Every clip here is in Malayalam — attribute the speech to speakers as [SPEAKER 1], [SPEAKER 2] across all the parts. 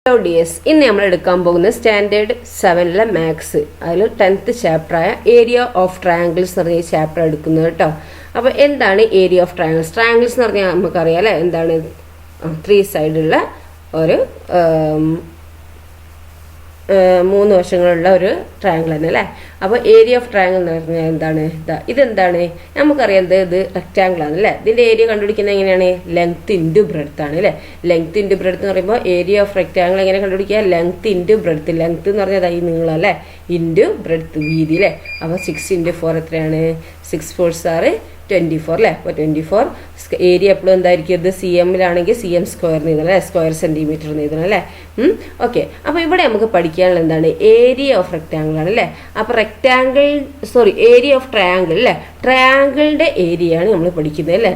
[SPEAKER 1] ഹലോ ഡിയേഴ്സ്, ഇന്ന് നമ്മൾ എടുക്കാൻ പോകുന്നത് സ്റ്റാൻഡേർഡ് 7-ലെ മാത്സ് അതിൽ 10th ചാപ്റ്ററായ ഏരിയ ഓഫ് ട്രയാങ്കിൾസ് എന്ന് പറഞ്ഞ ചാപ്റ്റർ എടുക്കുന്നത് കേട്ടോ. അപ്പോൾ എന്താണ് ഏരിയ ഓഫ് ട്രയാങ്കിൾസ്? ട്രയാങ്കിൾസ് എന്ന് പറഞ്ഞാൽ നമുക്കറിയാം അല്ലേ, എന്താണ് 3 സൈഡുള്ള ഒരു 3 വശങ്ങളുള്ള ഒരു ട്രയാങ്കിൾ തന്നെ അല്ലേ. അപ്പോൾ ഏരിയ ഓഫ് ട്രയാങ്കിൾ എന്ന് പറഞ്ഞാൽ എന്താണ്? ഇതെന്താണ്? നമുക്കറിയാം ഇത് റെക്റ്റാങ്കിൾ ആണ് അല്ലേ. ഇതിൻ്റെ ഏരിയ കണ്ടുപിടിക്കുന്നത് എങ്ങനെയാണ്? ലെങ്ത് ഇൻറ്റു ബ്രെഡ്ത്ത് ആണ് അല്ലേ. ലെങ്ത് ഇൻറ്റു ബ്രെഡ്ത്ത് എന്ന് പറയുമ്പോൾ ഏരിയ ഓഫ് റെക്റ്റാങ്കിൾ എങ്ങനെ കണ്ടുപിടിക്കുക? Length into breadth. ലെങ്ത് എന്ന് പറഞ്ഞാൽ ഈ നീളം അല്ലേ, ഇൻറ്റു ബ്രെഡ്ത്ത് വീതി അല്ലേ. അപ്പോൾ 6 × 4 എത്രയാണ്? 6 × 4 = 24 അല്ലേ. അപ്പോൾ 24 ഏരിയ എപ്പോഴും എന്തായിരിക്കും? ഇത് CM-ലാണെങ്കിൽ CM സ്ക്വയർ എഴുതണം അല്ലേ, സ്ക്വയർ സെൻറ്റിമീറ്റർ എഴുതണം അല്ലേ. ഓക്കെ. അപ്പോൾ ഇവിടെ നമുക്ക് പഠിക്കാനുള്ള എന്താണ്? ഏരിയ ഓഫ് റെക്റ്റാങ്കിൾ ആണ് അല്ലേ. അപ്പോൾ ഏരിയ ഓഫ് ട്രയാങ്കിൾ അല്ലേ. ട്രയാങ്കിളിൻ്റെ ഏരിയയാണ് നമ്മൾ പഠിക്കുന്നത് അല്ലേ.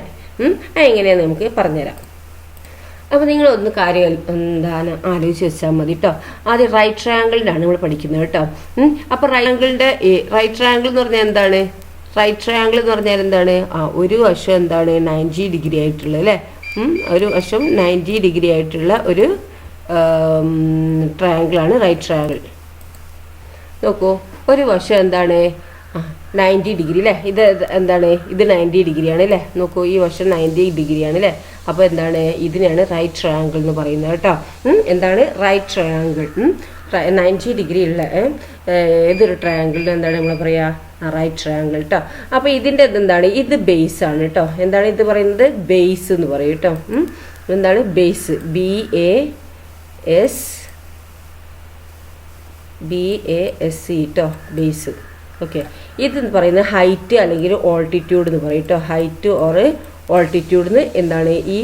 [SPEAKER 1] അതെങ്ങനെയാണെന്ന് നമുക്ക് പറഞ്ഞുതരാം. അപ്പോൾ നിങ്ങളൊന്ന് കാര്യം എന്താണ് ആലോചിച്ച് വെച്ചാൽ മതി കേട്ടോ. ആദ്യം റൈറ്റ് ട്രയാങ്കിളിൻ്റെ ആണ് നമ്മൾ പഠിക്കുന്നത് കേട്ടോ. അപ്പോൾ റൈറ്റ് ട്രയാങ്കിൾ എന്ന് പറഞ്ഞാൽ എന്താണ്? റൈറ്റ് ട്രയാങ്കിൾ എന്ന് പറഞ്ഞാൽ എന്താണ്? ഒരു വശം എന്താണ്? 90 ഡിഗ്രി ആയിട്ടുള്ള അല്ലേ. ഒരു വശം 90 ഡിഗ്രി ആയിട്ടുള്ള ഒരു ട്രയാങ്കിളാണ് റൈറ്റ് ട്രയാങ്കിൾ. നോക്കൂ, ഒരു വശം എന്താണ്? 90 ഡിഗ്രി അല്ലേ. ഇത് എന്താണ്? ഇത് 90 ഡിഗ്രിയാണ് അല്ലേ. നോക്കൂ, ഈ വശം 90 ഡിഗ്രിയാണ് അല്ലേ. അപ്പോൾ എന്താണ്? ഇതിനാണ് റൈറ്റ് ട്രയാങ്കിൾ എന്ന് പറയുന്നത് കേട്ടോ. എന്താണ്? റൈറ്റ് ട്രയാങ്കിൾ 90 ഡിഗ്രി ഉള്ള ഏതൊരു ട്രയാങ്കിളിന് എന്താണ് നമ്മൾ പറയുക? റൈറ്റ് ട്രയാങ്കിൾ കേട്ടോ. അപ്പോൾ ഇതിൻ്റെ എന്താണ്? ഇത് ബേസ് ആണ് കേട്ടോ. എന്താണ് ഇത് പറയുന്നത്? ബേസ് എന്ന് പറയും കേട്ടോ. എന്താണ് ബേസ്? BASE കേട്ടോ, ബേസ്. ഓക്കെ. ഇത് പറയുന്നത് ഹൈറ്റ് അല്ലെങ്കിൽ ഓൾട്ടിറ്റ്യൂഡ് എന്ന് പറയും കേട്ടോ. ഹൈറ്റ് ഓർ ഓൾട്ടിറ്റ്യൂഡ് എന്ന് എന്താണ്? ഈ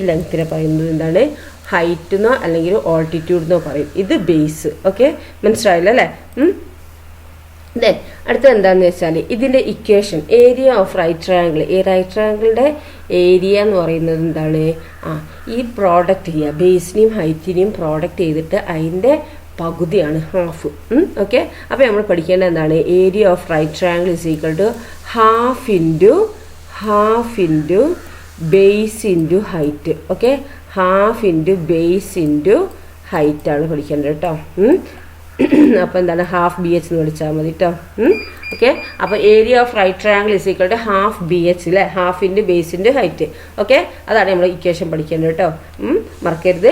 [SPEAKER 1] ലെങ്ത്തിനെ പറയുന്നത് എന്താണ്? ഹൈറ്റ് എന്നോ അല്ലെങ്കിൽ ഓൾട്ടിറ്റ്യൂഡ് എന്നോ പറയും. ഇത് ബേസ്. ഓക്കെ, മനസ്സിലായില്ല അല്ലേ. ദെൻ അടുത്ത എന്താണെന്ന് വെച്ചാൽ ഇതിൻ്റെ equation area of right triangle. ഈ റൈറ്റ് ട്രയാങ്കിളിൻ്റെ ഏരിയ എന്ന് പറയുന്നത് എന്താണ്? ഈ പ്രോഡക്റ്റ് ചെയ്യുക, ബേസിനെയും ഹൈറ്റിനെയും പ്രോഡക്റ്റ് ചെയ്തിട്ട് അതിൻ്റെ പകുതിയാണ് ഹാഫ്. ഓക്കെ. അപ്പോൾ നമ്മൾ പഠിക്കേണ്ടത് എന്താണ്? Area of right triangle is equal to half into base into height. Okay, half into base into ഹൈറ്റാണ് പഠിക്കേണ്ടത് കേട്ടോ. അപ്പോൾ എന്താണ്? ഹാഫ് BH എന്ന് പഠിച്ചാൽ മതി കേട്ടോ. ഓക്കെ. അപ്പോൾ area of right triangle is equal to half BH അല്ലേ, half into base into height. Okay, അതാണ് നമ്മൾ ഇക്വേഷൻ പഠിക്കേണ്ടത് കേട്ടോ. മറക്കരുത്.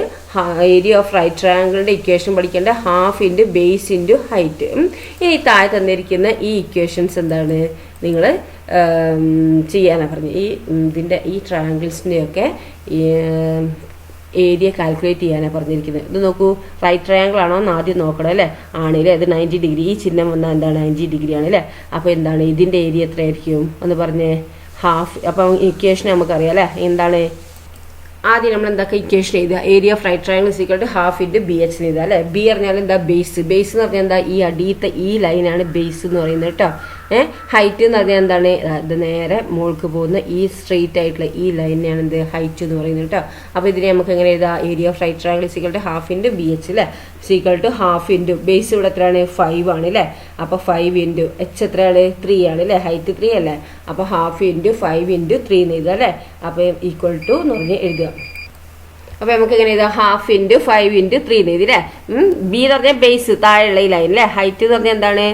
[SPEAKER 1] ഏരിയ ഓഫ് റൈറ്റ് ട്രയാങ്കിളിൻ്റെ ഇക്വേഷൻ പഠിക്കേണ്ട half into base into height. ഇനി താഴെ തന്നിരിക്കുന്ന ഈ ഇക്വേഷൻസ് എന്താണ്? നിങ്ങൾ ചെയ്യാനാണ് പറഞ്ഞത്. ഈ ട്രയാങ്കിൾസിൻ്റെയൊക്കെ ഏരിയ കാൽക്കുലേറ്റ് ചെയ്യാനാണ് പറഞ്ഞിരിക്കുന്നത്. ഇത് നോക്കൂ, റൈറ്റ് ട്രയാങ്കിൾ ആണോ എന്ന് ആദ്യം നോക്കണം അല്ലേ. ആണല്ലേ, ഇത് 90 ഡിഗ്രി. ഈ ചിഹ്നം വന്നാൽ എന്താണ്? 90 ഡിഗ്രി ആണല്ലേ. അപ്പോൾ എന്താണ് ഇതിൻ്റെ ഏരിയ എത്രയായിരിക്കും ഒന്ന് പറഞ്ഞേ? ഹാഫ്. അപ്പം ഇക്വേഷൻ നമുക്കറിയാം അല്ലേ. എന്താണ്? ആദ്യം നമ്മൾ എന്തൊക്കെ ഇക്വേഷൻ എഴുതുക? Area of right triangle is equal to half into BH എഴുതുക അല്ലേ. ബി പറഞ്ഞാൽ എന്താ? ബേസ്. ബേസ് എന്ന് പറഞ്ഞാൽ എന്താ? ഈ അടിയത്തെ ഈ ലൈനാണ് ബേസ് എന്ന് പറയുന്നത് കേട്ടോ. ഹൈറ്റ് എന്ന് പറഞ്ഞാൽ എന്താണ്? ഇത് നേരെ മുകൾക്ക് പോകുന്ന ഈ സ്ട്രെയിറ്റ് ആയിട്ടുള്ള ഈ ലൈനാണ് എന്ത്? ഹൈറ്റ് എന്ന് പറയുന്നത് കേട്ടോ. അപ്പോൾ ഇതിനെ നമുക്ക് എങ്ങനെ എഴുതാം? Area of right triangle is equal to half into BH അല്ലേ. Is equal to half into base ഇവിടെ എത്രയാണ്? 5 ആണ് അല്ലേ. അപ്പോൾ 5 ഇൻറ്റു H എത്രയാണ്? 3 ആണ് അല്ലേ. ഹൈറ്റ് 3 അല്ലേ. അപ്പോൾ ഹാഫ് ഇൻറ്റു 5 ഇൻറ്റു 3 എന്ന് എഴുതുക അല്ലേ. അപ്പോൾ ഈക്വൽ ടു എന്ന് പറഞ്ഞ് എഴുതുക. അപ്പോൾ നമുക്ക് എങ്ങനെ എഴുതാം? ഹാഫ് ഇൻറ്റു 5 ഇൻറ്റു 3 എന്ന് എഴുതി അല്ലേ. ബി എന്ന് പറഞ്ഞാൽ ബേസ്, താഴെയുള്ള ഈ ലൈൻ അല്ലേ. ഹൈറ്റ് എന്ന് പറഞ്ഞാൽ എന്താണ്?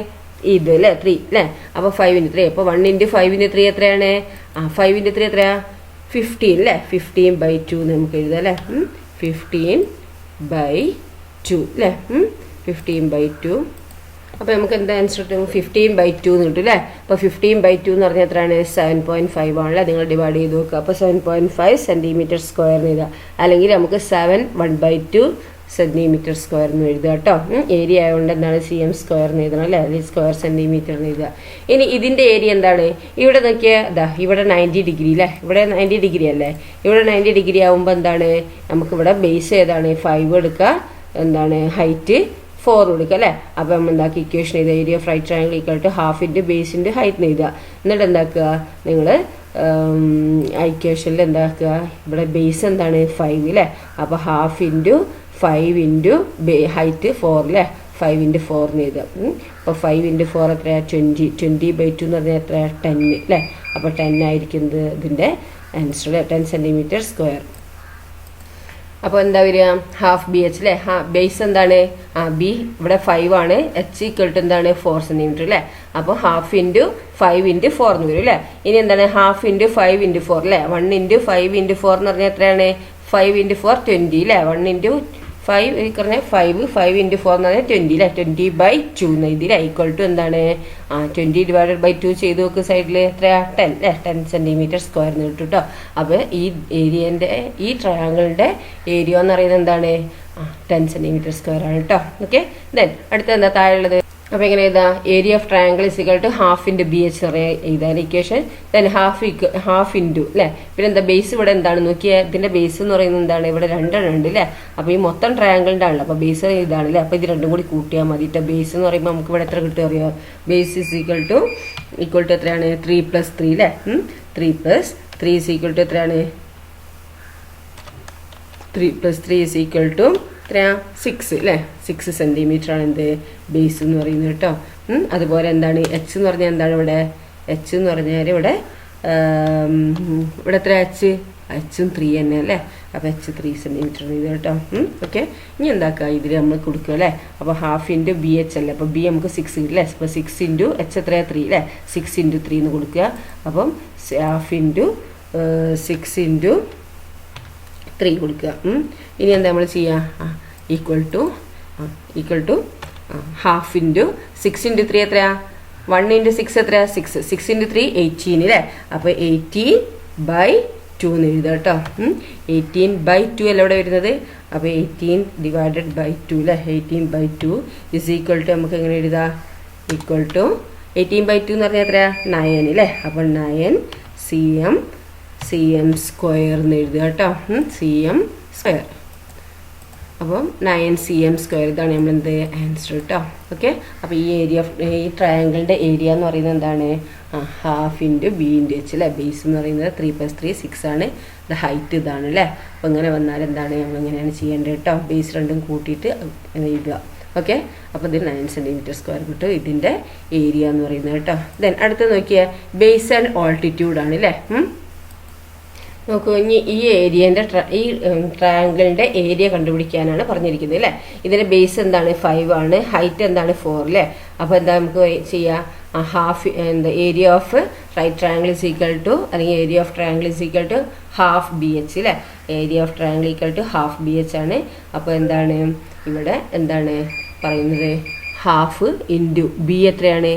[SPEAKER 1] ഇത് അല്ലേ, 3 അല്ലേ. അപ്പോൾ 5 × 3. അപ്പോൾ 1 × 5 × 3 എത്രയാണ്? 5 × 3 എത്രയാ? 15 അല്ലേ. 15/2 എന്ന് നമുക്ക് എഴുതാം അല്ലേ. 15/2 അല്ലേ. 15/2. അപ്പോൾ നമുക്ക് എന്താ ആൻസർ കിട്ടും? 15/2 എന്ന് കിട്ടും അല്ലേ. അപ്പോൾ 15/2 എന്ന് പറഞ്ഞാൽ എത്രയാണ്? 7.5 ആണല്ലേ. നിങ്ങൾ ഡിവൈഡ് ചെയ്ത് നോക്കുക. അപ്പോൾ 7.5 സെൻറ്റിമീറ്റർ സ്ക്വയർ എന്ന് എഴുതുക. അല്ലെങ്കിൽ നമുക്ക് 7/1/2 സെൻറ്റിമീറ്റർ സ്ക്വയർ എന്ന് എഴുതുക കേട്ടോ. ഏരിയ ആയതുകൊണ്ട് എന്താണ്? CM സ്ക്വയർ എന്ന് എഴുതണം അല്ലേ, അല്ലെങ്കിൽ സ്ക്വയർ സെൻറ്റിമീറ്റർ എന്ന് എഴുതുക. ഇനി ഇതിൻ്റെ ഏരിയ എന്താണ്? ഇവിടെ നോക്കിയാൽ ഇവിടെ 90 ഡിഗ്രി അല്ലേ. ഇവിടെ 90 ഡിഗ്രി അല്ലേ. ഇവിടെ 90 ഡിഗ്രി ആകുമ്പോൾ എന്താണ്? നമുക്കിവിടെ ബേസ് ഏതാണ്? 5 എടുക്കുക. എന്താണ്? ഹൈറ്റ് 4 കൊടുക്കുക അല്ലേ. അപ്പോൾ നമ്മൾ എന്താക്കുക? ഇക്വേഷൻ എഴുതുക. Area of right triangle equal to half into base into height എന്ന് എഴുതുക. എന്നിട്ട് എന്താക്കുക? നിങ്ങൾ ഇക്വേഷനിൽ എന്താക്കുക? ഇവിടെ ബേസ് എന്താണ്? 5 അല്ലേ. അപ്പോൾ ഹാഫ് ഇൻറ്റു 5 ഇൻറ്റു ഹൈറ്റ് 4 അല്ലേ. 5 × 4 എന്ന് എഴുതുക. അപ്പോൾ 5 × 4 എത്രയാണ്? 20. 20/2 എന്ന് പറഞ്ഞാൽ എത്രയാണ്? 10 അല്ലേ. അപ്പോൾ 10 ആയിരിക്കുന്നത് ഇതിൻ്റെ ആൻസർ അല്ലേ. 10 സെൻറ്റിമീറ്റർ സ്ക്വയർ. അപ്പോൾ എന്താ വരിക ഹാഫ് ബി എച്ച് അല്ലേ. ബേസ് എന്താണ് ബി ഇവിടെ 5 ആണ്, എച്ച് ഈക്വൽ ടു എന്താണ് 4 സെന്റിമീറ്റർ അല്ലേ. അപ്പോൾ ഹാഫ് ഇൻറ്റു 5 ഇൻറ്റു 4 എന്ന് വരും അല്ലേ. ഇനി എന്താണ് ഹാഫ് ഇൻറ്റു 5 ഇൻറ്റു 4 അല്ലേ. 1 ഇൻറ്റു 5 ഇൻറ്റു 4 എന്ന് പറഞ്ഞാൽ എത്രയാണ് 5 ഇൻറ്റു 4 20 അല്ലേ. 1 ഇൻറ്റു 5 പറഞ്ഞാൽ 5 ഇൻറ്റു 4 എന്ന് പറഞ്ഞാൽ 20 അല്ലേ. 20/2 എന്ന് ഇതിലെ ഈക്വൽ ടു എന്താണ് 20 ഡിവൈഡഡ് ബൈ 2 ചെയ്ത് നോക്ക് സൈഡിൽ എത്രയാ 10 അല്ലേ. 10 സെന്റിമീറ്റർ സ്ക്വയർ എന്ന് കിട്ടും കേട്ടോ. അപ്പോൾ ഈ ഏരിയൻ്റെ ഈ ട്രയാങ്കിളിൻ്റെ ഏരിയ എന്ന് പറയുന്നത് എന്താണ് 10 സെന്റിമീറ്റർ സ്ക്വയർ ആണ് കേട്ടോ. ഓക്കെ. ദെൻ അടുത്ത എന്താ താഴെയുള്ളത്. അപ്പോൾ എങ്ങനെ എഴുതാ area of triangle is equal to half into B H എഴുതാൻ ഇക്വേഷൻ. ദെൻ ഹാഫ് ഇൻറ്റു അല്ലേ. പിന്നെ എന്താ ബേസ് ഇവിടെ എന്താണ് നോക്കിയാൽ ഇതിന്റെ ബേസ് എന്ന് പറയുന്നത് എന്താണ് ഇവിടെ 2 ഉണ്ട് അല്ലേ. അപ്പോൾ ഈ മൊത്തം ട്രയാങ്കിളിൻ്റെ ആണല്ലോ. അപ്പോൾ ബേസ് ഇതാണ് അല്ലേ. അപ്പോൾ ഇത് രണ്ടും കൂടി കൂട്ടിയാൽ മതി കേട്ടോ. ബേസ് എന്ന് പറയുമ്പോൾ നമുക്ക് ഇവിടെ എത്ര കിട്ടും അറിയോ. ബേസ് ഇസ് ഈക്വൽ ടു എത്രയാണ് 3 + 3 അല്ലേ. 3 + 3 ഇസ് ഈക്വൽ ടു എത്രയാണ് 3 + 3 ഇസ് ഈക്വൽ ടു എത്രയാ 6 അല്ലേ. 6 സെന്റിമീറ്റർ ആണ് എന്ത് ബേസ് എന്ന് പറയുന്നത് കേട്ടോ. അതുപോലെ എന്താണ് എച്ച് എന്ന് പറഞ്ഞാൽ എന്താണ് ഇവിടെ എച്ച് എന്ന് പറഞ്ഞാൽ ഇവിടെ എത്ര എച്ചും 3 തന്നെ അല്ലേ. അപ്പോൾ എച്ച് 3 സെന്റിമീറ്റർ ഇത് കേട്ടോ. ഓക്കെ. ഇനി എന്താക്കുക ഇതിൽ നമ്മൾ കൊടുക്കുക അല്ലേ. അപ്പോൾ ഹാഫ് ഇൻറ്റു ബി എച്ച് അല്ലേ. അപ്പോൾ ബി നമുക്ക് 6 കിട്ടില്ലേ. അപ്പോൾ 6 ഇൻറ്റു എച്ച് എത്രയാണ് 3 അല്ലേ. 6 ഇൻറ്റു 3 എന്ന് കൊടുക്കുക. അപ്പം ഹാഫ് ഇൻറ്റു 6 ഇൻറ്റു 3 കൊടുക്കുക. ഇനി എന്താ നമ്മൾ ചെയ്യുക equal to half into 6 into 3 എത്രയാ 1 ഇൻറ്റു 6 എത്രയാ 6 ഇൻറ്റു 3 18 അല്ലേ. അപ്പോൾ 18/2 എന്ന് എഴുതുക കേട്ടോ. 18/2 അല്ല ഇവിടെ വരുന്നത്. അപ്പോൾ 18 ഡിവൈഡഡ് ബൈ 2 അല്ലേ. 18/2 ഇസ് ഈക്വൽ ടു നമുക്ക് എങ്ങനെ എഴുതാം ഈക്വൽ ടു 18/2 എന്ന് പറഞ്ഞാൽ എത്രയാ 9 അല്ലേ. അപ്പോൾ 9 cm സ്ക്വയർ എന്ന് എഴുതുക കേട്ടോ. cm square. അപ്പം 9 cm സ്ക്വയർ ഇതാണ് നമ്മളെന്ത് ആൻസർ കേട്ടോ. ഓക്കെ. അപ്പോൾ ഈ ഈ ട്രയാങ്കിളിൻ്റെ ഏരിയ എന്ന് പറയുന്നത് എന്താണ് half into B into H അല്ലേ. ബേസ് എന്ന് പറയുന്നത് 3 + 3 6 ആണ്. ഇത് ഹൈറ്റ് ഇതാണ് അല്ലേ. അപ്പോൾ ഇങ്ങനെ വന്നാൽ എന്താണ് നമ്മൾ ഇങ്ങനെയാണ് ചെയ്യേണ്ടത് കേട്ടോ. ബേസ് രണ്ടും കൂട്ടിയിട്ട് എഴുതുക. ഓക്കെ. അപ്പോൾ ഇതിൽ 9 സെന്റിമീറ്റർ സ്ക്വയർ കിട്ടും ഇതിൻ്റെ ഏരിയ എന്ന് പറയുന്നത് കേട്ടോ. ദെൻ അടുത്ത് നോക്കിയാൽ ബേസ് ആൻഡ് ഓൾട്ടിറ്റ്യൂഡ് ആണ് അല്ലേ. നോക്കൂ ഇനി ഈ ഏരിയൻ്റെ ഈ ട്രയാങ്കിളിൻ്റെ ഏരിയ കണ്ടുപിടിക്കാനാണ് പറഞ്ഞിരിക്കുന്നത് അല്ലേ. ഇതിൻ്റെ ബേസ് എന്താണ് 5 ആണ്. ഹൈറ്റ് എന്താണ് 4 അല്ലേ. അപ്പോൾ എന്താ നമുക്ക് ചെയ്യാം half area of right triangle is equal to അല്ലെങ്കിൽ area of triangle is equal to half B H അല്ലേ. Area of triangle equal to half B H ആണ്. അപ്പോൾ എന്താണ് ഇവിടെ എന്താണ് പറയുന്നത് ഹാഫ് ഇൻറ്റു ബി എത്രയാണ്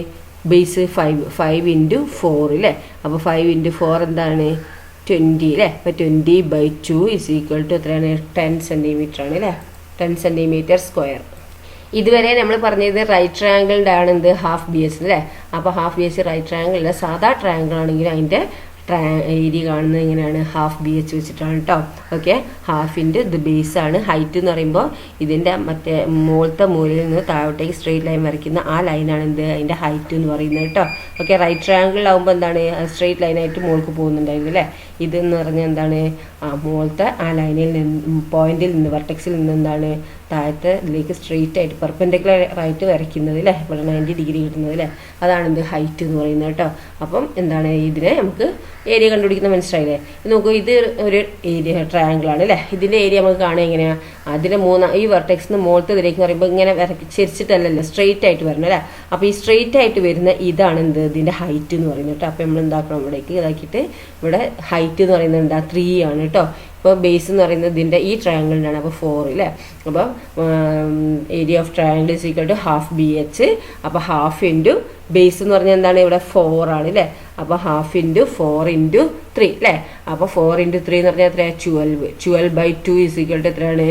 [SPEAKER 1] ബേസ് 5 ഇൻറ്റു 4 അല്ലേ. അപ്പോൾ 5 ഇൻറ്റു 4 എന്താണ് 20 അല്ലേ. അപ്പോൾ 20/2 ഇസ് ഈക്വൽ ടു എത്രയാണ് 10 സെന്റിമീറ്റർ ആണ് അല്ലേ. 10 സെന്റിമീറ്റർ സ്ക്വയർ. ഇതുവരെ നമ്മൾ പറഞ്ഞത് റൈറ്റ് ട്രയാങ്കിളിൻ്റെ ആണ് എന്ത് ഹാഫ് ബി എച്ച് അല്ലേ. അപ്പോൾ half B H right triangle അല്ല. സാധാ ട്രയാങ്കിൾ ആണെങ്കിൽ അതിൻ്റെ ഏരിയ കാണുന്നത് എങ്ങനെയാണ് ഹാഫ് ബി എച്ച് വെച്ചിട്ടാണ് കേട്ടോ. ഓക്കെ. ഹാഫിൻ്റെ ഇത് ബേസ് ആണ്. ഹൈറ്റ് എന്ന് പറയുമ്പോൾ ഇതിൻ്റെ മറ്റേ മുകളിലത്തെ മൂലയിൽ നിന്ന് താഴോട്ടേക്ക് സ്ട്രെയിറ്റ് ലൈൻ വരയ്ക്കുന്ന ആ ലൈനാണ് എന്ത് അതിൻ്റെ ഹൈറ്റ് എന്ന് പറയുന്നത് കേട്ടോ. ഓക്കെ. റൈറ്റ് ട്രയാങ്കിളിലാവുമ്പോൾ എന്താണ് സ്ട്രെയിറ്റ് ലൈനായിട്ട് മുകൾക്ക് പോകുന്നുണ്ടായിരുന്നു അല്ലേ. ഇതെന്ന് പറഞ്ഞാൽ എന്താണ് മുകളിലത്തെ ആ ലൈനിൽ നിന്ന് പോയിന്റിൽ നിന്ന് വെർട്ടെക്സിൽ നിന്ന് എന്താണ് താഴത്തെ ഇതിലേക്ക് സ്ട്രെയിറ്റ് ആയിട്ട് പെർപെൻഡിക്കുലർ ആയിട്ട് വരയ്ക്കുന്നത് അല്ലേ. ഇവിടെ 90 ഡിഗ്രി കിട്ടുന്നത് അല്ലേ. അതാണ് എന്ത് ഹൈറ്റ് എന്ന് പറയുന്നത് കേട്ടോ. അപ്പം എന്താണ് ഇതിനെ നമുക്ക് ഏരിയ കണ്ടുപിടിക്കുന്ന മനസ്സിലായില്ലേ. നോക്കൂ ഇത് ഒരു ഏരിയ ട്രയാങ്കിൾ ആണ് അല്ലേ. ഇതിൻ്റെ ഏരിയ നമുക്ക് കാണുക എങ്ങനെയാണ് അതിൻ്റെ ഈ വെർട്ടെക്സിന് മുകളിലത്തെ ഇതിലേക്ക് പറയുമ്പോൾ ഇങ്ങനെ ചെരിച്ചിട്ടല്ലല്ലോ സ്ട്രെയിറ്റ് ആയിട്ട് വരണം അല്ലേ. അപ്പോൾ ഈ സ്ട്രെയിറ്റ് ആയിട്ട് വരുന്ന ഇതാണ് എന്ത് ഇതിൻ്റെ ഹൈറ്റ് എന്ന് പറയുന്നത് കേട്ടോ. അപ്പോൾ നമ്മൾ എന്താക്കണം ഇവിടേക്ക് ഇതാക്കിയിട്ട് ഇവിടെ ഹൈറ്റ് എന്ന് പറയുന്നത് എന്താ 3 ആണ് കേട്ടോ. ഇപ്പോൾ ബേസ് എന്ന് പറയുന്നത് ഇതിൻ്റെ ഈ ട്രയാങ്കിളിനാണ്. അപ്പോൾ 4 അല്ലേ. അപ്പോൾ area of triangle is equal to half B H. അപ്പോൾ ഹാഫ് ഇൻറ്റു ബേസ് എന്ന് പറഞ്ഞാൽ എന്താണ് ഇവിടെ 4 ആണ് അല്ലേ. അപ്പോൾ ഹാഫ് ഇൻറ്റു 4 ഇൻറ്റു 3 അല്ലേ. അപ്പോൾ 4 ഇൻറ്റു 3 എന്ന് പറഞ്ഞാൽ എത്രയാണ് 12/2 ഇസ് ഈക്വൽ ടു എത്രയാണ്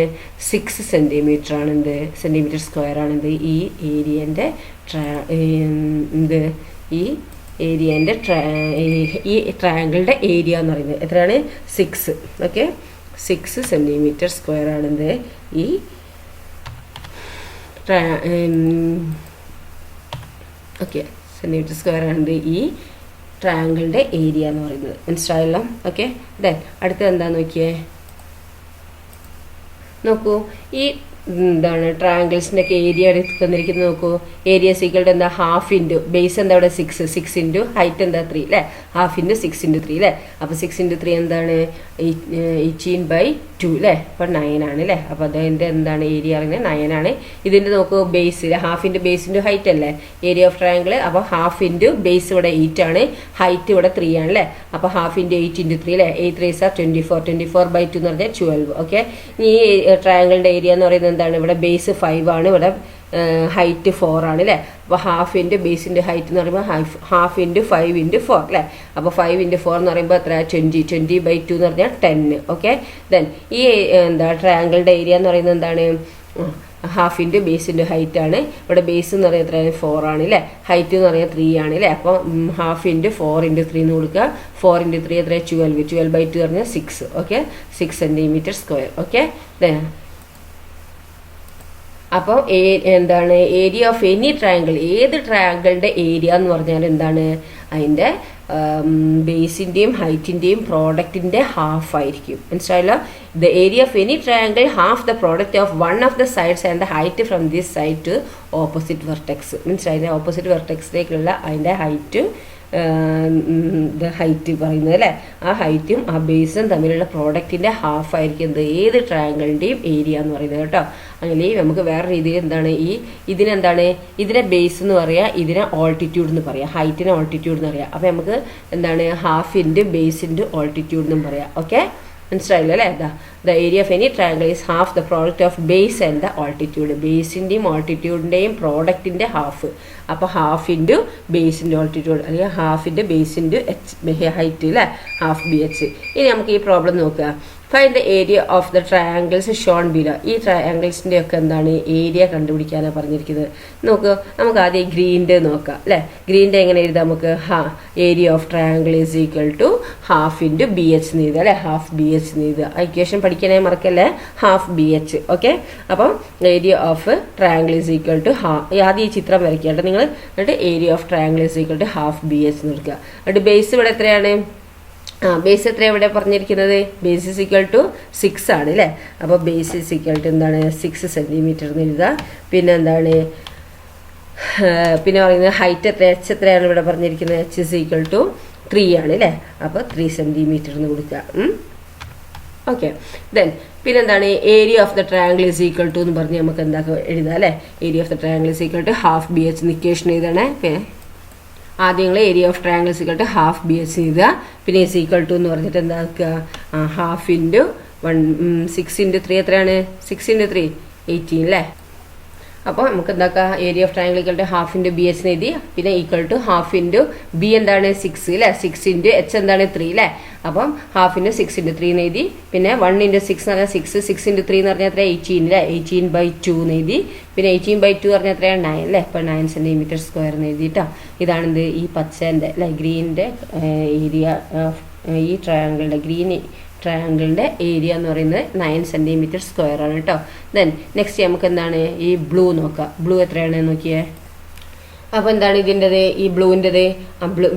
[SPEAKER 1] 6 സെന്റിമീറ്റർ ആണ് എന്ത് സെന്റിമീറ്റർ സ്ക്വയർ ആണ് എന്ത് ഈ ഏരിയൻ്റെ ഈ ഏരിയൻ്റെ ഈ ട്രയാങ്കിളിൻ്റെ ഏരിയ എന്ന് പറയുന്നത് എത്രയാണ് 6. ഓക്കെ. 6 സെന്റിമീറ്റർ സ്ക്വയർ ആണെന്ത് ഈ ഓക്കെ സെന്റിമീറ്റർ സ്ക്വയർ ആണെന്ത് ഈ ട്രയാങ്കിളിൻ്റെ ഏരിയ എന്ന് പറയുന്നത്. മനസ്സിലായല്ലോ. ഓക്കെ. ദെൻ അടുത്തത് എന്താന്ന് നോക്കിയേ. നോക്കൂ ഈ എന്താണ് ട്രയാങ്കിൾസിൻ്റെ ഒക്കെ ഏരിയ തന്നിരിക്കുന്നത് നോക്കൂ. ഏരിയ സീക്വൽ എന്താ ഹാഫ് ഇൻറ്റു ബേസ് എന്താ ഇവിടെ 6 ഇൻറ്റു ഹൈറ്റ് എന്താ 3 അല്ലേ. ഹാഫ് ഇൻറ്റു 6 ഇൻറ്റു 3 അല്ലേ. അപ്പോൾ 6 ഇൻറ്റു 3 എന്താണ് 18/2 അല്ലേ. അപ്പോൾ 9 ആണ് അല്ലേ. അപ്പോൾ അതിൻ്റെ എന്താണ് ഏരിയ അറിയുന്നത് 9 ആണ്. ഇതിൻ്റെ നോക്കൂ ബേസ് ഹാഫിൻ്റെ ബേസിൻ്റെ ഹൈറ്റ് അല്ലേ ഏരിയ ഓഫ് ട്രയാങ്കിൾ. അപ്പോൾ ഹാഫ് ഇൻറ്റു ബേസ് ഇവിടെ 8 ആണ്, ഹൈറ്റ് ഇവിടെ 3 ആണ് അല്ലേ. അപ്പോൾ ഹാഫ് ഇൻറ്റു 8 ഇൻറ്റു 3 അല്ലേ. 8 3 ആർ 24, 24/2 എന്ന് പറഞ്ഞാൽ 12. ഓക്കെ, ഈ ട്രയാങ്കിളിൻ്റെ ഏരിയ എന്ന് പറയുന്നത് എന്താണ്, ഇവിടെ ബേസ് 5 ആണ്, ഇവിടെ ഹൈറ്റ് 4 ആണ് അല്ലേ. അപ്പോൾ ഹാഫ് ഇൻറ്റു ബേസിൻ്റെ ഹൈറ്റ് എന്ന് പറയുമ്പോൾ ഹാഫ് ഇൻറ്റു 5 ഇൻറ്റു 4 അല്ലേ. അപ്പോൾ 5 ഇൻറ്റു 4 എന്ന് പറയുമ്പോൾ എത്ര 20, 20/2 എന്ന് പറഞ്ഞാൽ 10. ഓക്കെ, ദെൻ ഈ എന്താ ട്രയാങ്കിളിൻ്റെ ഏരിയ എന്ന് പറയുന്നത് എന്താണ്, ഹാഫ് ഇൻറ്റു ബേസിൻ്റെ ഹൈറ്റ് ആണ്. ഇവിടെ ബേസ് എന്ന് പറയുന്നത് എത്രയാണ് 4 ആണ് അല്ലേ. ഹൈറ്റ് എന്ന് പറയുന്നത് 3 ആണ് അല്ലേ. അപ്പോൾ ഹാഫ് ഇൻറ്റു 4 ഇൻറ്റു 3 എന്ന് കൊടുക്കുക. 4 ഇൻറ്റു 3 എത്ര 12, 12/2 പറഞ്ഞാൽ 6. Okay, 6 cm². ഓക്കെ, അപ്പോൾ എന്താണ് ഏരിയ ഓഫ് എനി ട്രയാങ്കിൾ, ഏത് ട്രയാങ്കിളിൻ്റെ ഏരിയ എന്ന് പറഞ്ഞാൽ എന്താണ്, അതിൻ്റെ ബേസിൻ്റെയും ഹൈറ്റിൻ്റെയും പ്രോഡക്റ്റിൻ്റെ ഹാഫ് ആയിരിക്കും. മനസ്സിലായല്ലോ. The area of any triangle half the product of one of the sides and the height from this side to opposite vertex. Means opposite വെർട്ടെക്സിലേക്കുള്ള അതിൻ്റെ ഹൈറ്റ് പറയുന്നത് അല്ലേ. ആ ഹൈറ്റും ആ ബേസും തമ്മിലുള്ള പ്രോഡക്റ്റിൻ്റെ ഹാഫ് ആയിരിക്കും ഏത് ട്രയാങ്കിളിൻ്റെയും ഏരിയ എന്ന് പറയുന്നത് കേട്ടോ. അങ്ങനെ നമുക്ക് വേറെ രീതിയിൽ എന്താണ് ഇതിനെ ബേസ് എന്ന് പറയാം, ഇതിനെ ഓൾട്ടിറ്റ്യൂഡ് എന്ന് പറയാം, ഹൈറ്റിനെ ഓൾട്ടിറ്റ്യൂഡ് എന്ന് പറയാം. അപ്പോൾ നമുക്ക് എന്താണ് half into base into altitude എന്നും പറയാം. ഓക്കെ, മനസ്സിലായില്ല അല്ലേ. The area of any triangle is half the product of base and the altitude. ബേസിൻ്റെയും ഓൾട്ടിറ്റ്യൂഡിൻ്റെയും പ്രോഡക്റ്റിൻ്റെ ഹാഫ്. അപ്പോൾ ഹാഫ് ഇൻറ്റു ബേസിൻ്റെ ഓൾട്ടിറ്റ്യൂഡ് അല്ലെങ്കിൽ half into base into height അല്ലേ, ഹാഫ് BH. ഇനി നമുക്ക് ഈ പ്രോബ്ലം നോക്കുക. Find the area of the triangles shown below. ഈ ട്രയാങ്കിൾസിൻ്റെ ഒക്കെ എന്താണ് ഏരിയ കണ്ടുപിടിക്കാനാണ് പറഞ്ഞിരിക്കുന്നത്. നോക്കുക, നമുക്ക് ആദ്യം ഗ്രീൻ്റെ നോക്കാം അല്ലേ. ഗ്രീൻ്റെ എങ്ങനെ എഴുതാം നമുക്ക്, area of triangle is equal to half into BH എന്ന് എഴുതുക അല്ലേ. ഹാഫ് BH എന്ന് എഴുതുക. ഇക്വേഷൻ പഠിക്കാനായി മറക്കല്ലേ, ഹാഫ് BH. ഓക്കെ, അപ്പം area of triangle is equal to ആദ്യം ഈ ചിത്രം വരയ്ക്കുക നിങ്ങൾ. എന്നിട്ട് area of triangle is equal to half BH എന്ന് എടുക്കുക. എന്നിട്ട് ബേസ് ഇവിടെ എത്രയാണ്, ബേസ് എത്ര ഇവിടെ പറഞ്ഞിരിക്കുന്നത്, ബേസ് ഇസ് ഈക്വൽ ടു 6 ആണ് അല്ലേ. അപ്പോൾ ബേസ് ഇസ് ഈക്വൽ ടു എന്താണ് 6 cm എന്ന് എഴുതുക. പിന്നെ എന്താണ് പിന്നെ പറയുന്നത് ഹൈറ്റ് എത്രയാണ് ഇവിടെ പറഞ്ഞിരിക്കുന്നത്, H ഇസ് ഈക്വൽ ടു 3 ആണ് അല്ലേ. അപ്പോൾ 3 cm എന്ന് കൊടുക്കുക. ഓക്കെ, ദെൻ പിന്നെന്താണ് area of the triangle is equal to എന്ന് പറഞ്ഞ് നമുക്ക് എന്താക്കുക എഴുതാം അല്ലേ. Area of the triangle is equal to half BH എന്ന് ഇക്വേഷൻ എഴുതണേ. ആദ്യം നിങ്ങൾ area of triangle is equal to half BH എഴുതുക. പിന്നെ ഈസ് ഈക്വൽ ടു എന്ന് പറഞ്ഞിട്ട് എന്താക്കുക, ഹാഫ് ഇൻറ്റു 6 ഇൻറ്റു 3 എത്രയാണ്, 6 ഇൻറ്റു 3 18 അല്ലേ. അപ്പോൾ നമുക്ക് എന്താക്കാം, area of triangle equal to half into BH എഴുതി. പിന്നെ equal to half into B എന്താണ് 6 അല്ലേ, 6 ഇൻറ്റു H എന്താണ് 3 അല്ലേ. അപ്പം ഹാഫ് ഇൻറ്റു 6 ഇൻറ്റു 3 എന്ന് എഴുതി. പിന്നെ 1 ഇൻറ്റു 6 എന്ന് പറഞ്ഞാൽ 6 ഇൻറ്റു 3 എന്ന് പറഞ്ഞാൽ എത്ര 18 അല്ലേ, 18/2 എന്ന് എഴുതി. പിന്നെ 18/2 പറഞ്ഞാൽ എത്രയാണ് 9 അല്ലേ. അപ്പോൾ 9 cm² എന്ന് എഴുതിയിട്ടോ. ഇതാണ് എന്ത് ഈ പച്ചൻ്റെ അല്ലേ ഗ്രീനിൻ്റെ ഏരിയ ഈ ട്രയാങ്കിളിൻ്റെ ഗ്രീൻ ട്രയാങ്കിളിൻ്റെ ഏരിയ എന്ന് പറയുന്നത് 9 cm² ആണ് കേട്ടോ. ദെൻ നെക്സ്റ്റ് നമുക്ക് എന്താണ് ഈ ബ്ലൂ നോക്കാം. ബ്ലൂ എത്രയാണ് നോക്കിയേ. അപ്പോൾ എന്താണ് ഇതിൻ്റെത് ഈ ബ്ലൂവിൻ്റെത്,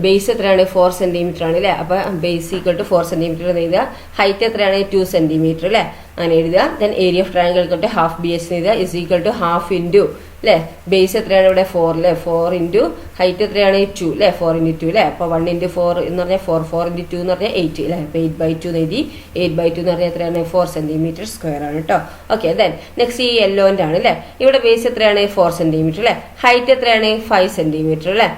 [SPEAKER 1] ബേസ് എത്രയാണ് 4 cm ആണ് അല്ലേ. അപ്പോൾ ബേസ് ഈക്വൽ ടു 4 cm എന്ന് എഴുതുക. ഹൈറ്റ് എത്രയാണ് 2 cm അല്ലേ, അങ്ങനെ എഴുതുക. Then area of triangle equal to half BH എഴുതുക. Is equal to half into അല്ലേ ബേസ് എത്രയാണ് ഇവിടെ 4 അല്ലേ, 4 ഇൻറ്റു ഹൈറ്റ് എത്രയാണ് 2 അല്ലേ, 4 ഇൻറ്റു 2 അല്ലേ. അപ്പോൾ 1 ഇൻറ്റു 4 എന്ന് പറഞ്ഞാൽ 4, 4 ഇൻറ്റു 2 എന്ന് പറഞ്ഞാൽ 8 അല്ലേ. അപ്പോൾ 8/2 എന്ന് എഴുതി. 8/2 എന്ന് പറഞ്ഞാൽ എത്രയാണ് 4 cm² ആണ് കേട്ടോ. ഓക്കെ, ദെൻ നെക്സ്റ്റ് ഈ യെല്ലോൻ്റെ ആണ് അല്ലേ. ഇവിടെ ബേസ് എത്രയാണ് 4 cm അല്ലേ, ഹൈറ്റ് എത്രയാണ് 5 cm അല്ലേ.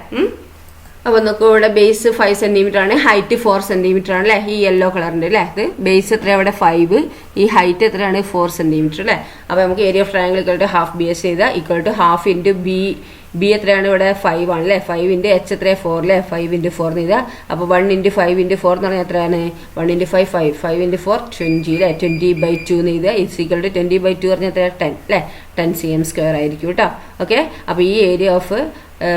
[SPEAKER 1] അപ്പോൾ നമുക്ക് ഇവിടെ ബേസ് 5 cm ആണ്, ഹൈറ്റ് 4 cm ആണ് അല്ലേ. ഈ യെല്ലോ കളറിൻ്റെ അല്ലേ. അത് ബേസ് എത്രയാണ് ഇവിടെ 5, ഈ ഹൈറ്റ് എത്രയാണ് 4 cm അല്ലേ. അപ്പോൾ നമുക്ക് area of triangle equal to half BH ചെയ്താൽ equal to half into B എത്രയാണ് ഇവിടെ 5 ആണ് അല്ലേ. 5 ഇൻറ്റു H എത്രയാണ് 4 അല്ലേ. 5 ഇൻറ്റു 4 എന്ന് ചെയ്താൽ അപ്പോൾ 1 ഇൻറ്റു 5 ഇൻറ്റു 4 എന്ന് പറഞ്ഞാൽ എത്രയാണ് 1 ഇൻറ്റു 5 5, 5 ഇൻറ്റു 4 20 അല്ലേ. 20/2 എന്ന് ചെയ്താൽ ഇസ് ഈക്വൽ ടു 20/2 പറഞ്ഞാൽ എത്രയാണ് 10 അല്ലേ. 10 cm² ആയിരിക്കും കേട്ടോ. ഓക്കെ, അപ്പോൾ ഈ ഏരിയ ഓഫ്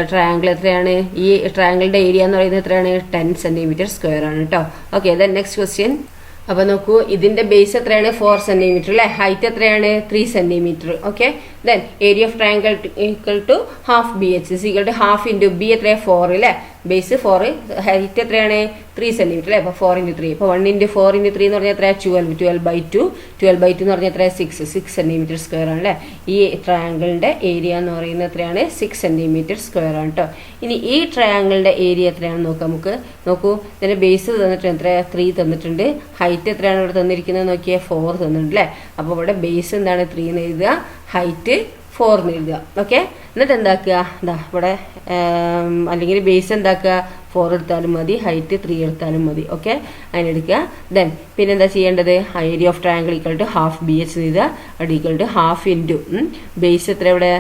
[SPEAKER 1] ട്രയാങ്കിൾ എത്രയാണ്, ഈ ട്രയാങ്കിളിൻ്റെ ഏരിയ എന്ന് പറയുന്നത് എത്രയാണ് 10 cm² ആണ് കേട്ടോ. Okay, then next question. അപ്പോൾ നോക്കൂ, ഇതിൻ്റെ ബേസ് എത്രയാണ് 4 cm അല്ലേ, ഹൈറ്റ് എത്രയാണ് 3 cm. Okay, then area of triangle equal to half BH is equal to half into B എത്രയാണ് 4 അല്ലേ. ബേസ് 4, ഹൈറ്റ് എത്രയാണ് 3 സെൻറ്റിമീറ്റർ അല്ലേ. അപ്പോൾ 4 × 3, അപ്പോൾ 1 × 4 × 3 എന്ന് പറഞ്ഞാൽ എത്ര 12/2 എന്ന് പറഞ്ഞാൽ എത്ര 6 സെൻറ്റിമീറ്റർ സ്ക്വയർ ആണ് അല്ലേ. ഈ ട്രയാങ്കിളിൻ്റെ ഏരിയ എന്ന് പറയുന്നത് എത്രയാണ് 6 സെൻറ്റിമീറ്റർ സ്ക്വയർ ആണ് കേട്ടോ. ഇനി ഈ ട്രയാങ്കിളിൻ്റെ ഏരിയ എത്രയാണെന്ന് നോക്കാം നമുക്ക്. നോക്കൂ, ഇതിൻ്റെ ബേസ് തന്നിട്ടുണ്ട് എത്ര 3 തന്നിട്ടുണ്ട്. ഹൈറ്റ് എത്രയാണ് ഇവിടെ തന്നിരിക്കുന്നത് നോക്കിയാൽ 4 തന്നിട്ടുണ്ട് അല്ലേ. അപ്പോൾ ഇവിടെ ബേസ് എന്താണ് 3 എന്ന് എഴുതുക, ഹൈറ്റ് 4 എന്ന് എഴുതുക. ഓക്കെ, എന്നിട്ട് എന്താക്കുക, എന്താ ഇവിടെ അല്ലെങ്കിൽ ബേസ് എന്താക്കുക 4 എടുത്താലും മതി, ഹൈറ്റ് 3 എടുത്താലും മതി. ഓക്കെ, അങ്ങനെ എടുക്കുക. ദെൻ പിന്നെ എന്താ ചെയ്യേണ്ടത്, area of triangle equal to half BH എഴുതുക. അത് equal to half into base എത്ര ഇവിടെ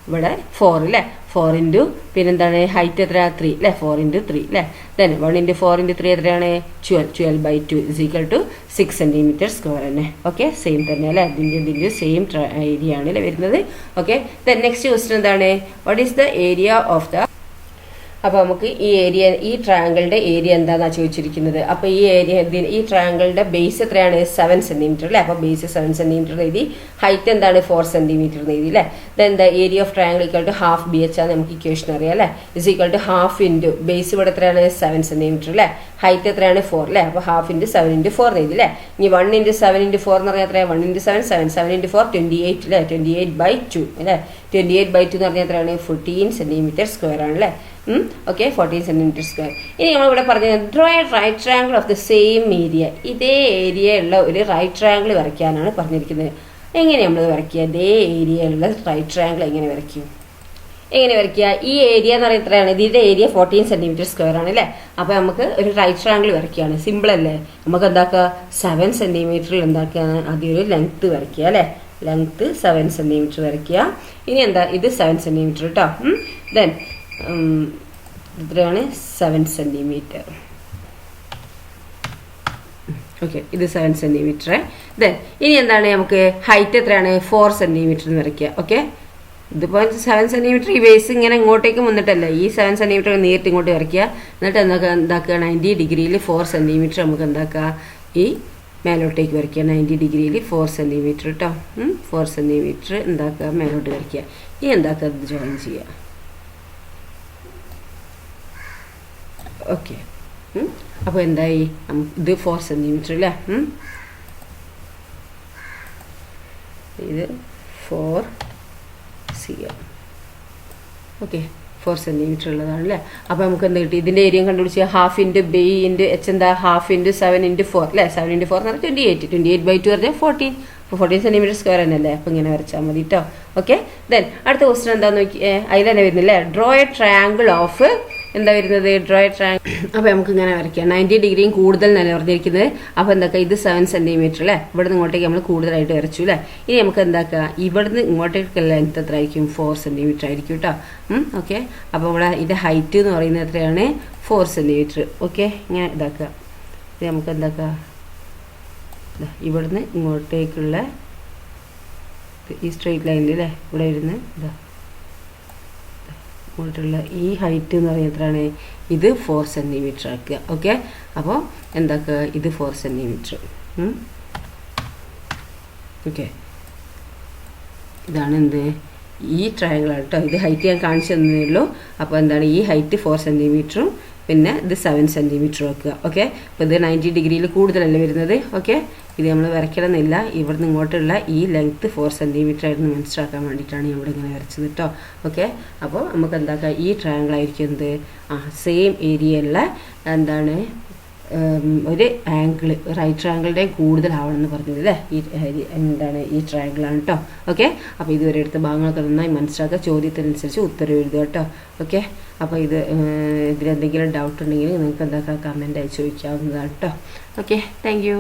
[SPEAKER 1] ഇവിടെ 4 അല്ലേ. 4 ഇൻറ്റു പിന്നെന്താണ് ഹൈറ്റ് എത്ര 3 അല്ലേ. 4 × 3 അല്ലേ. ദെൻ 1 × 4 × 3 എത്രയാണ് 12/2 is equal to 6 centimetre square തന്നെ. ഓക്കെ, സെയിം തന്നെ അല്ലേ. ഇതിൻ്റെ സെയിം ഏരിയ ആണ് അല്ലേ വരുന്നത്. ഓക്കെ, ദെൻ നെക്സ്റ്റ് ക്വസ്റ്റ്യൻ എന്താണ്, what is the area of the. അപ്പോൾ നമുക്ക് ഈ ട്രയാങ്കിളിൻ്റെ ഏരിയ എന്താണെന്നാണ് ചോദിച്ചിരിക്കുന്നത്. അപ്പോൾ ഈ ട്രയാങ്കിളിൻ്റെ ബേസ് എത്രയാണ് 7 സെൻറ്റിമീറ്റർ അല്ലേ. അപ്പോൾ ബേസ് 7 സെൻറ്റിമീറ്റർ എഴുതി, ഹൈറ്റ് എന്താണ് 4 സെൻറ്റിമീറ്റർ എഴുതി അല്ലേ. Then area of triangle equal to half BH ആണ് നമുക്ക് ഇക്വേഷൻ അറിയാം അല്ലേ. Is equal to half into base ഇവിടെ എത്രയാണ് 7 സെൻറ്റിമീറ്റർ അല്ലേ. ഹൈറ്റ് എത്രയാണ് 4 അല്ലേ. അപ്പോൾ ഹാഫ് ഇൻറ്റു 7 × 4 എഴുതി അല്ലേ. ഇനി 1 × 7 × 4 എന്ന് പറഞ്ഞാൽ എത്രയാണ് 1 × 7 7 7 × 4 28 അല്ലേ. 28/2 അല്ലേ. 28/2 എന്ന് പറഞ്ഞാൽ എത്രയാണ് 14 സെൻറ്റിമീറ്റർ സ്ക്വയർ ആണ് അല്ലേ. Okay, 14 centimetre square. ഇനി നമ്മളിവിടെ പറഞ്ഞത് draw a right triangle of the same area. ഇതേ ഏരിയ ഉള്ള ഒരു റൈറ്റ് ട്രയാങ്കിൾ വരയ്ക്കാനാണ് പറഞ്ഞിരിക്കുന്നത്. എങ്ങനെ നമ്മൾ വരയ്ക്കുക, ഇതേ ഏരിയ ഉള്ള റൈറ്റ് ട്രയാങ്കിൾ എങ്ങനെ വരയ്ക്കും, എങ്ങനെ വരയ്ക്കുക. ഈ ഏരിയ എന്ന് പറയുന്നത് എത്രയാണ്, ഇതിൻ്റെ ഏരിയ 14 സെൻറ്റിമീറ്റർ സ്ക്വയർ ആണ് അല്ലേ. അപ്പോൾ നമുക്ക് ഒരു റൈറ്റ് ട്രയാങ്കിൾ വരയ്ക്കുകയാണ്, സിമ്പിൾ അല്ലേ. നമുക്ക് എന്താക്കുക 7 സെൻറ്റിമീറ്ററിൽ എന്താക്കുകയാണ് ആദ്യം ഒരു ലെങ്ത്ത് വരയ്ക്കുക അല്ലേ. ലെങ്ത്ത് 7 സെൻറ്റിമീറ്റർ വരയ്ക്കുക. ഇനി എന്താ ഇത് 7 സെൻറ്റിമീറ്റർ കേട്ടോ. ദെൻ ഇത്രയാണ് 7 സെൻറ്റിമീറ്റർ. ഓക്കെ, ഇത് 7 സെൻറ്റിമീറ്റർ. ദെൻ ഇനി എന്താണ് നമുക്ക് ഹൈറ്റ് എത്രയാണ് 4 സെൻറ്റിമീറ്റർ എന്ന് വരയ്ക്കുക. ഓക്കെ, ഇതിപ്പോൾ 7 സെൻറ്റിമീറ്റർ ഈ ബേസ് ഇങ്ങനെ ഇങ്ങോട്ടേക്ക് വന്നിട്ടല്ലേ, ഈ 7 സെൻറ്റിമീറ്റർ നേരിട്ട് ഇങ്ങോട്ട് വരയ്ക്കുക. എന്നിട്ട് എന്താക്കുക 90 ഡിഗ്രിയിൽ 4 സെൻറ്റിമീറ്റർ നമുക്ക് എന്താക്കുക ഈ മേലോട്ടേക്ക് വരയ്ക്കുക. 90 ഡിഗ്രിയിൽ 4 സെൻറ്റിമീറ്റർ കേട്ടോ. 4 സെൻറ്റിമീറ്റർ എന്താക്കുക മേലോട്ട് വരയ്ക്കുക. ഇനി എന്താക്കുക ഇത് ജോയിൻ ചെയ്യുക. ഓക്കെ, അപ്പോൾ എന്തായി ഇത് 4 സെൻറ്റിമീറ്റർ അല്ലേ. ഇത് 4 cm. ഓക്കെ, 4 സെൻറ്റിമീറ്റർ ഉള്ളതാണ് അല്ലേ. അപ്പോൾ നമുക്ക് എന്താ കിട്ടി, ഇതിൻ്റെ ഏരിയ കണ്ടുപിടിച്ചാൽ half into B into H എന്താ ഹാഫ് ഇൻറ്റു 7 × 4 അല്ലേ. 7 × 4 എന്ന് പറഞ്ഞാൽ 28. 28/2 പറഞ്ഞാൽ 14. അപ്പോൾ 14 സെൻറ്റിമീറ്റർ സ്ക്വയർ തന്നെയല്ലേ. അപ്പോൾ ഇങ്ങനെ വരച്ചാൽ മതി കേട്ടോ. ഓക്കെ, ദെൻ അടുത്ത ക്വസ്റ്റ്യൻ എന്താണെന്ന് നോക്കി, അതിൽ തന്നെ വരുന്നില്ലേ ഡ്രോ എ ട്രയാങ്കിൾ ഓഫ് എന്താ വരുന്നത് ഡ്രോ എ ട്രയാങ്കിൾ. അപ്പോൾ നമുക്ക് ഇങ്ങനെ വരയ്ക്കാം 90 ഡിഗ്രിയും കൂടുതൽ നില പറഞ്ഞിരിക്കുന്നത്. അപ്പോൾ എന്താക്കുക ഇത് 7 സെൻറ്റിമീറ്റർ അല്ലേ. ഇവിടുന്ന് ഇങ്ങോട്ടേക്ക് നമ്മൾ കൂടുതലായിട്ട് വരച്ചു അല്ലേ. ഇനി നമുക്ക് എന്താക്കുക ഇവിടുന്ന് ഇങ്ങോട്ടേക്ക് ലെങ്ത് എത്ര ആയിരിക്കും 4 സെൻറ്റിമീറ്റർ ആയിരിക്കും കേട്ടോ. ഓക്കെ, അപ്പോൾ ഇവിടെ ഇത് ഹൈറ്റ് എന്ന് പറയുന്നത് എത്രയാണ് 4 സെൻറ്റിമീറ്റർ. ഓക്കെ, ഇങ്ങനെ ഇതാക്കുക. ഇത് നമുക്ക് എന്താക്കുക ഇവിടുന്ന് ഇങ്ങോട്ടേക്കുള്ള ഈ സ്ട്രെയിറ്റ് ലൈനിൽ അല്ലേ ഇവിടെ വരുന്ന ഇതാ ഇങ്ങോട്ടുള്ള ഈ ഹൈറ്റ് എന്ന് പറയുന്നത് എത്രയാണ് ഇത് 4 സെൻറ്റിമീറ്റർ ആക്കുക. ഓക്കെ, അപ്പോൾ എന്താക്കുക ഇത് 4 സെൻറ്റിമീറ്റർ. ഓക്കെ, ഇതാണ് എന്ത് ഈ ട്രയാങ്കിളാണ് കേട്ടോ. ഇത് ഹൈറ്റ് ഞാൻ കാണിച്ചു തന്നേ ഉള്ളൂ. അപ്പോൾ എന്താണ് ഈ ഹൈറ്റ് 4 സെൻറ്റിമീറ്ററും പിന്നെ ഇത് 7 സെൻറ്റിമീറ്റർ വെക്കുക. ഓക്കെ, അപ്പോൾ ഇത് 90 ഡിഗ്രിയിൽ കൂടുതലല്ലേ വരുന്നത്. ഓക്കെ, ഇത് നമ്മൾ വരയ്ക്കണമെന്നില്ല. ഇവിടുന്ന് ഇങ്ങോട്ടുള്ള ഈ ലെങ്ത്ത് 4 സെൻറ്റിമീറ്റർ ആയിരുന്നു മനസ്സിലാക്കാൻ വേണ്ടിയിട്ടാണ് ഇവിടെ ഇങ്ങനെ വരച്ചത് കേട്ടോ. ഓക്കെ, അപ്പോൾ നമുക്ക് എന്താക്കാം ഈ ട്രയാങ്കിൾ ആയിരിക്കും എന്ത് സെയിം ഏരിയയുള്ള എന്താണ് ഒരു ആംഗിൾ റൈറ്റ് ട്രയാങ്കിളുടെ കൂടുതലാവണമെന്ന് പറഞ്ഞത് അല്ലേ. ഈ എന്താണ് ഈ ട്രയാങ്കിളാണ് കേട്ടോ. ഓക്കെ, അപ്പോൾ ഇതുവരെ എടുത്ത ഭാഗങ്ങളൊക്കെ നന്നായി മനസ്സിലാക്കുക. ചോദ്യത്തിനനുസരിച്ച് ഉത്തരം എഴുതുക കേട്ടോ. ഓക്കെ, അപ്പോൾ ഇതിലെന്തെങ്കിലും ഡൗട്ട് ഉണ്ടെങ്കിൽ നിങ്ങൾക്ക് എന്താക്കാം കമൻ്റ് ആയി ചോദിക്കാവുന്നതാണ് കേട്ടോ. Okay, thank you.